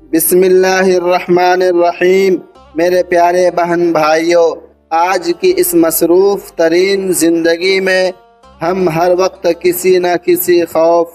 بسم اللہ الرحمن الرحیم۔ میرے پیارے بہن بھائیوں، آج کی اس مصروف ترین زندگی میں ہم ہر وقت کسی نہ کسی خوف،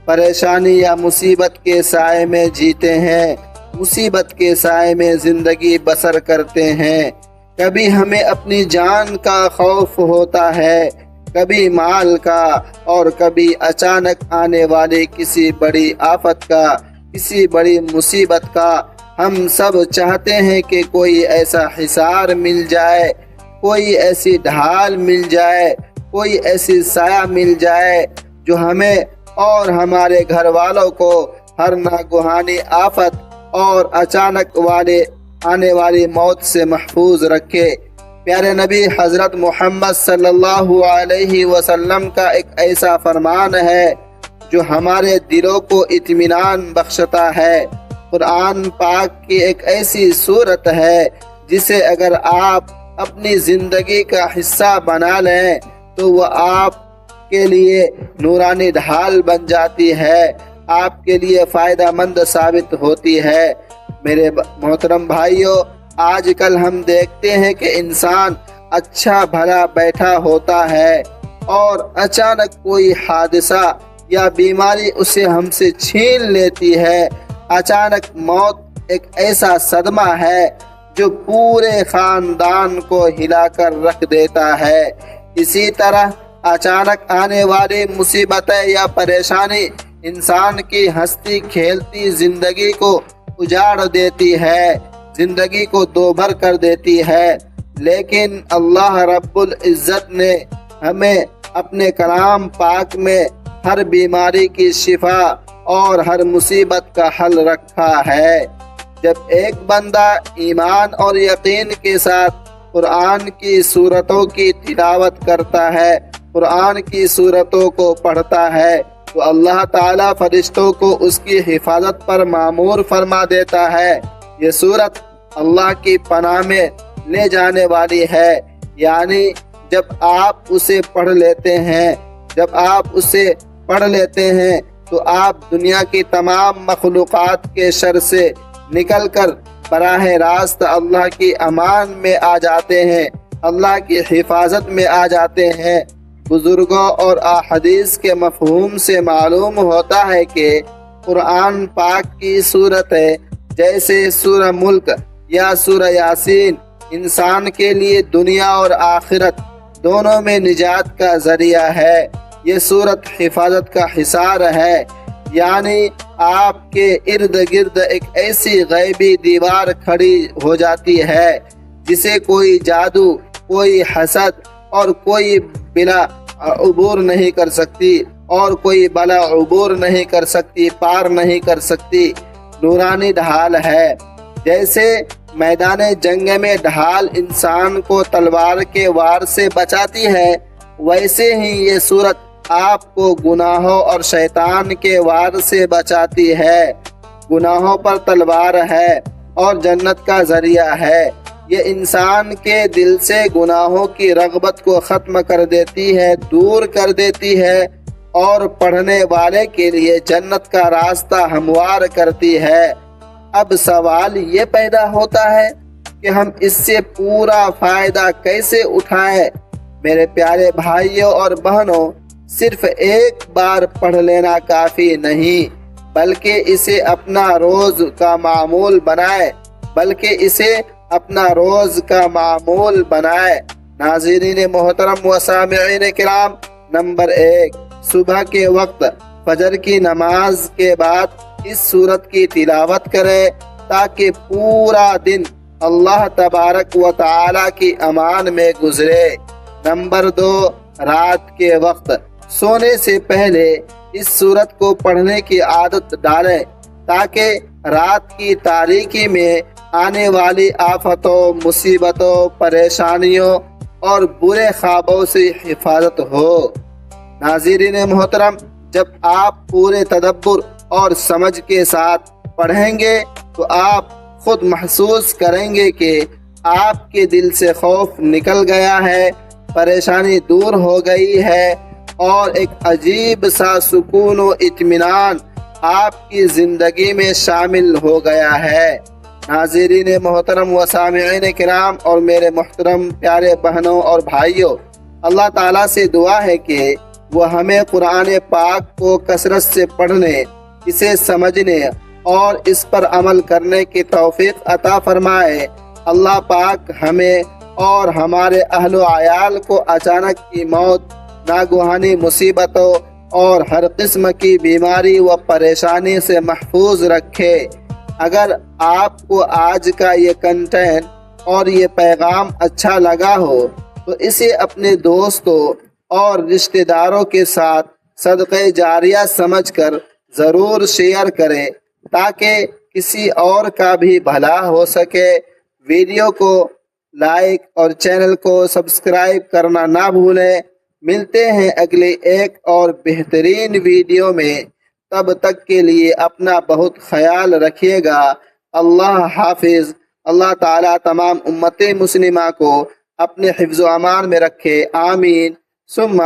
پریشانی یا مصیبت کے سائے میں جیتے ہیں، مصیبت کے سائے میں زندگی بسر کرتے ہیں۔ کبھی ہمیں اپنی جان کا خوف ہوتا ہے، کبھی مال کا، اور کبھی اچانک آنے والی کسی بڑی آفت کا، کسی بڑی مصیبت کا۔ ہم سب چاہتے ہیں کہ کوئی ایسا حصار مل جائے، کوئی ایسی ڈھال مل جائے، کوئی ایسی سایہ مل جائے جو ہمیں اور ہمارے گھر والوں کو ہر ناگہانی آفت اور اچانک آنے والی موت سے محفوظ رکھے۔ پیارے نبی حضرت محمد صلی اللہ علیہ وسلم کا ایک ایسا فرمان ہے جو ہمارے دلوں کو اطمینان بخشتا ہے۔ قرآن پاک کی ایک ایسی صورت ہے جسے اگر آپ اپنی زندگی کا حصہ بنا لیں تو وہ آپ کے لیے نورانی ڈھال بن جاتی ہے، آپ کے لیے فائدہ مند ثابت ہوتی ہے۔ میرے محترم بھائیوں، آج کل ہم دیکھتے ہیں کہ انسان اچھا بھلا بیٹھا ہوتا ہے اور اچانک کوئی حادثہ یا بیماری اسے ہم سے چھین لیتی ہے۔ اچانک موت ایک ایسا صدمہ ہے جو پورے خاندان کو ہلا کر رکھ دیتا ہے۔ اسی طرح اچانک آنے والی مصیبتیں یا پریشانی انسان کی ہنستی کھیلتی زندگی کو اجاڑ دیتی ہے، زندگی کو دوبھر کر دیتی ہے۔ لیکن اللہ رب العزت نے ہمیں اپنے کلام پاک میں ہر بیماری کی شفا اور ہر مصیبت کا حل رکھا ہے۔ جب ایک بندہ ایمان اور یقین کے ساتھ قرآن کی سورتوں کی تلاوت کرتا ہے، قرآن کی سورتوں کو پڑھتا ہے، تو اللہ تعالیٰ فرشتوں کو اس کی حفاظت پر مامور فرما دیتا ہے۔ یہ سورت اللہ کی پناہ میں لے جانے والی ہے، یعنی جب آپ اسے پڑھ لیتے ہیں، تو آپ دنیا کی تمام مخلوقات کے شر سے نکل کر براہ راست اللہ کی امان میں آ جاتے ہیں، اللہ کی حفاظت میں آ جاتے ہیں۔ بزرگوں اور احادیث کے مفہوم سے معلوم ہوتا ہے کہ قرآن پاک کی صورتیں جیسے سورہ ملک یا سورہ یاسین انسان کے لیے دنیا اور آخرت دونوں میں نجات کا ذریعہ ہے۔ یہ صورت حفاظت کا حصار ہے، یعنی آپ کے ارد گرد ایک ایسی غیبی دیوار کھڑی ہو جاتی ہے جسے کوئی جادو، کوئی حسد اور کوئی بلا عبور نہیں کر سکتی، اور کوئی بلا عبور نہیں کر سکتی، پار نہیں کر سکتی۔ نورانی ڈھال ہے، جیسے میدان جنگ میں ڈھال انسان کو تلوار کے وار سے بچاتی ہے، ویسے ہی یہ صورت آپ کو گناہوں اور شیطان کے وار سے بچاتی ہے۔ گناہوں پر تلوار ہے اور جنت کا ذریعہ ہے۔ یہ انسان کے دل سے گناہوں کی رغبت کو ختم کر دیتی ہے، دور کر دیتی ہے، اور پڑھنے والے کے لیے جنت کا راستہ ہموار کرتی ہے۔ اب سوال یہ پیدا ہوتا ہے کہ ہم اس سے پورا فائدہ کیسے اٹھائیں؟ میرے پیارے بھائیوں اور بہنوں، صرف ایک بار پڑھ لینا کافی نہیں، بلکہ اسے اپنا روز کا معمول بنائے۔ ناظرین محترم و سامعین کرام، نمبر 1، صبح کے وقت فجر کی نماز کے بعد اس سورت کی تلاوت کرے تاکہ پورا دن اللہ تبارک و تعالی کی امان میں گزرے۔ نمبر 2، رات کے وقت سونے سے پہلے اس سورت کو پڑھنے کی عادت ڈالیں تاکہ رات کی تاریکی میں آنے والی آفتوں، مصیبتوں، پریشانیوں اور برے خوابوں سے حفاظت ہو۔ ناظرین محترم، جب آپ پورے تدبر اور سمجھ کے ساتھ پڑھیں گے تو آپ خود محسوس کریں گے کہ آپ کے دل سے خوف نکل گیا ہے، پریشانی دور ہو گئی ہے، اور ایک عجیب سا سکون و اطمینان آپ کی زندگی میں شامل ہو گیا ہے۔ ناظرین محترم و سامعین کرام اور میرے محترم پیارے بہنوں اور بھائیوں، اللہ تعالیٰ سے دعا ہے کہ وہ ہمیں قرآن پاک کو کثرت سے پڑھنے، اسے سمجھنے اور اس پر عمل کرنے کی توفیق عطا فرمائے۔ اللہ پاک ہمیں اور ہمارے اہل و عیال کو اچانک کی موت، ناگہانی مصیبتوں اور ہر قسم کی بیماری و پریشانی سے محفوظ رکھے۔ اگر آپ کو آج کا یہ کنٹینٹ اور یہ پیغام اچھا لگا ہو تو اسے اپنے دوستوں اور رشتہ داروں کے ساتھ صدقہ جاریہ سمجھ کر ضرور شیئر کریں تاکہ کسی اور کا بھی بھلا ہو سکے۔ ویڈیو کو لائک اور چینل کو سبسکرائب کرنا نہ بھولیں۔ ملتے ہیں اگلی ایک اور بہترین ویڈیو میں، تب تک کے لیے اپنا بہت خیال رکھیے گا۔ اللہ حافظ۔ اللہ تعالیٰ تمام امت مسلمہ کو اپنے حفظ و امان میں رکھے، آمین ثم